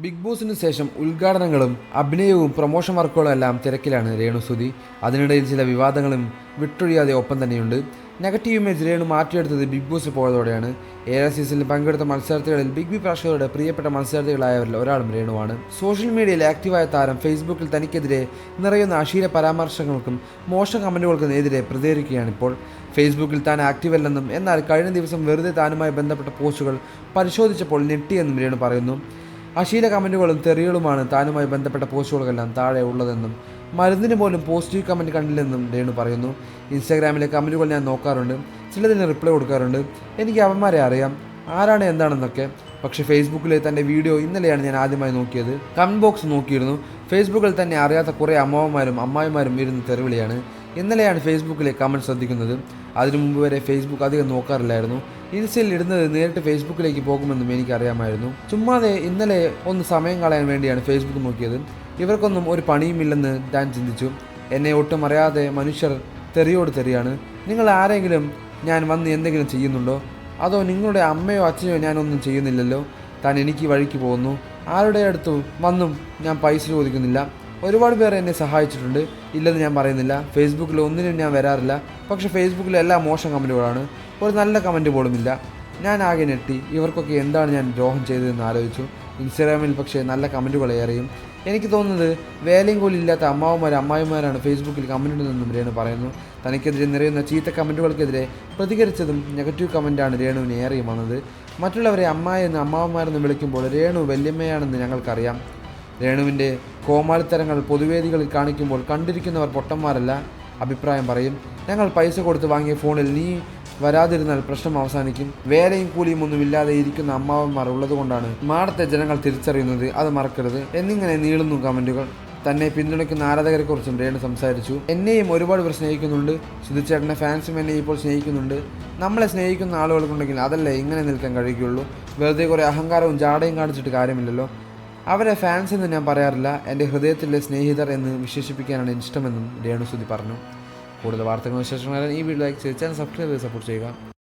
Big ബോസിന് ശേഷം ഉദ്ഘാടനങ്ങളും അഭിനയവും promotion വർക്കുകളും എല്ലാം തിരക്കിലാണ് രേണുസുതി. അതിനിടയിൽ ചില വിവാദങ്ങളും വിട്ടൊഴിയാതെ ഒപ്പം തന്നെയുണ്ട്. നെഗറ്റീവ് ഇമേജ് രേണു മാറ്റിയെടുത്തത് ബിഗ് ബോസ് പോയതോടെയാണ്. 7ാം സീസണിൽ പങ്കെടുത്ത മത്സരാർത്ഥികളിൽ ബിഗ് ബി പ്രേക്ഷകരുടെ പ്രിയപ്പെട്ട മത്സരാർത്ഥികളായവരിൽ ഒരാളും രേണുവാണ്. സോഷ്യൽ മീഡിയയിൽ ആക്റ്റീവായ താരം ഫേസ്ബുക്കിൽ തനിക്കെതിരെ നിറയുന്ന അശ്ലീല പരാമർശങ്ങൾക്കും മോശം കമന്റുകൾക്കും എതിരെ പ്രതികരിക്കുകയാണിപ്പോൾ. ഫേസ്ബുക്കിൽ താൻ ആക്റ്റീവല്ലെന്നും എന്നാൽ കഴിഞ്ഞ ദിവസം വെറുതെ താനുമായി ബന്ധപ്പെട്ട പോസ്റ്റുകൾ പരിശോധിച്ചപ്പോൾ ഞെട്ടിയെന്നും രേണു പറയുന്നു. അശ്ലീല കമൻറ്റുകളും തെറികളുമാണ് താനുമായി ബന്ധപ്പെട്ട പോസ്റ്റുകളെല്ലാം താഴെ ഉള്ളതെന്നും മരുന്നിന് പോലും പോസിറ്റീവ് കമൻറ്റ് കണ്ടില്ലെന്നും രേണു പറയുന്നു. ഇൻസ്റ്റാഗ്രാമിലെ കമൻറ്റുകൾ ഞാൻ നോക്കാറുണ്ട്, ചിലതിന് റിപ്ലൈ കൊടുക്കാറുണ്ട്. എനിക്ക് അവന്മാരെ അറിയാം, ആരാണ് എന്താണെന്നൊക്കെ. പക്ഷേ ഫേസ്ബുക്കിലെ തൻ്റെ വീഡിയോ ഇന്നലെയാണ് ഞാൻ ആദ്യമായി നോക്കിയത്. കമൻറ്റ് ബോക്സ് നോക്കിയിരുന്നു. ഫേസ്ബുക്കിൽ തന്നെ അറിയാത്ത കുറേ അമ്മാവന്മാരും അമ്മായിമാരും ഇരുന്ന് തെറിവിളിയാണ്. ഇന്നലെയാണ് ഫേസ്ബുക്കിലെ കമൻറ്റ് ശ്രദ്ധിക്കുന്നത്. അതിനു മുമ്പ് വരെ ഫേസ്ബുക്ക് അധികം നോക്കാറില്ലായിരുന്നു. ഇൻസ്റ്റയിൽ ഇടുന്നത് നേരിട്ട് ഫേസ്ബുക്കിലേക്ക് പോകുമെന്നും എനിക്കറിയാമായിരുന്നു. ചുമ്മാതെ ഇന്നലെ ഒന്ന് സമയം കളയാൻ വേണ്ടിയാണ് ഫേസ്ബുക്ക് നോക്കിയത്. ഇവർക്കൊന്നും ഒരു പണിയുമില്ലെന്ന് ഞാൻ ചിന്തിച്ചു. എന്നെ ഒട്ടും അറിയാതെ മനുഷ്യർ തെറിയോട് തെറിയാണ്. നിങ്ങൾ ആരെങ്കിലും ഞാൻ വന്ന് എന്തെങ്കിലും ചെയ്യുന്നുണ്ടോ? അതോ നിങ്ങളുടെ അമ്മയോ അച്ഛനോ ഞാനൊന്നും ചെയ്യുന്നില്ലല്ലോ. താൻ എനിക്ക് വഴിക്ക് പോകുന്നു. ആരുടെ അടുത്തും വന്നും ഞാൻ പൈസ ചോദിക്കുന്നില്ല. ഒരുപാട് പേർ എന്നെ സഹായിച്ചിട്ടുണ്ട്, ഇല്ലെന്ന് ഞാൻ പറയുന്നില്ല. ഫേസ്ബുക്കിൽ ഒന്നിനും ഞാൻ വരാറില്ല. പക്ഷേ ഫേസ്ബുക്കിൽ എല്ലാം മോശം കമൻറ്റുകളാണ്, ഒരു നല്ല കമൻറ്റ് പോലുമില്ല. ഞാൻ ആകെ ഞെട്ടി. ഇവർക്കൊക്കെ എന്താണ് ഞാൻ ദ്രോഹം ചെയ്തതെന്ന് ആലോചിച്ചു. ഇൻസ്റ്റാഗ്രാമിൽ പക്ഷേ നല്ല കമൻറ്റുകൾ ഏറെയും. എനിക്ക് തോന്നുന്നത് വേലയും കൂലിയില്ലാത്ത അമ്മായിമാരാണ് ഫേസ്ബുക്കിൽ കമൻറ്റ് ഇടുന്നതെന്നും രേണു പറയുന്നു. തനിക്കെതിരെ നിറയുന്ന ചീത്ത കമൻറ്റുകൾക്കെതിരെ പ്രതികരിച്ചതും നെഗറ്റീവ് കമൻറ്റാണ് രേണുവിന് ഏറെയും വന്നത്. മറ്റുള്ളവരെ അമ്മായെന്ന് അമ്മാവന്മാരെന്ന് വിളിക്കുമ്പോൾ രേണു വല്യമ്മയാണെന്ന് ഞങ്ങൾക്കറിയാം. രേണുവിൻ്റെ കോമാളിത്തരങ്ങൾ പൊതുവേദികളിൽ കാണിക്കുമ്പോൾ കണ്ടിരിക്കുന്നവർ പൊട്ടന്മാരല്ല അഭിപ്രായം പറയും. ഞങ്ങൾ പൈസ കൊടുത്ത് വാങ്ങിയ ഫോണിൽ നീ വരാതിരുന്നാൽ പ്രശ്നം അവസാനിക്കും. വേലയും കൂലിയും ഒന്നുമില്ലാതെ ഇരിക്കുന്ന അമ്മാവന്മാർ ഉള്ളതുകൊണ്ടാണ് മാടത്തെ ജനങ്ങൾ തിരിച്ചറിയുന്നത്, അത് മറക്കരുത് എന്നിങ്ങനെ നീളുന്നു കമൻറ്റുകൾ. തന്നെ പിന്തുണയ്ക്കുന്ന ആരാധകരെക്കുറിച്ചും രേണു സംസാരിച്ചു. എന്നെയും ഒരുപാട് പേർ സ്നേഹിക്കുന്നുണ്ട്. സുധിച്ചേട്ടൻ്റെ ഫാൻസും എന്നെ ഇപ്പോൾ സ്നേഹിക്കുന്നുണ്ട്. നമ്മളെ സ്നേഹിക്കുന്ന ആളുകൾക്കുണ്ടെങ്കിൽ അതല്ലേ ഇങ്ങനെ നിൽക്കാൻ കഴിയുകയുള്ളൂ. വെറുതെ കുറേ അഹങ്കാരവും ജാടയും കാണിച്ചിട്ട് കാര്യമില്ലല്ലോ. അവരെ ഫാൻസ് എന്ന് ഞാൻ പറയാറില്ല, എൻ്റെ ഹൃദയത്തിലെ സ്നേഹിതർ എന്ന് വിശേഷിപ്പിക്കാനാണ് ഇഷ്ടമെന്നും രേണുസുതി പറഞ്ഞു. കൂടുതൽ വാർത്തകളും വിശേഷങ്ങളും ഈ വീഡിയോ ലൈക്ക് ചെയ്ത് ചാനൽ സബ്സ്ക്രൈബ് ചെയ്ത് സപ്പോർട്ട് ചെയ്യുക.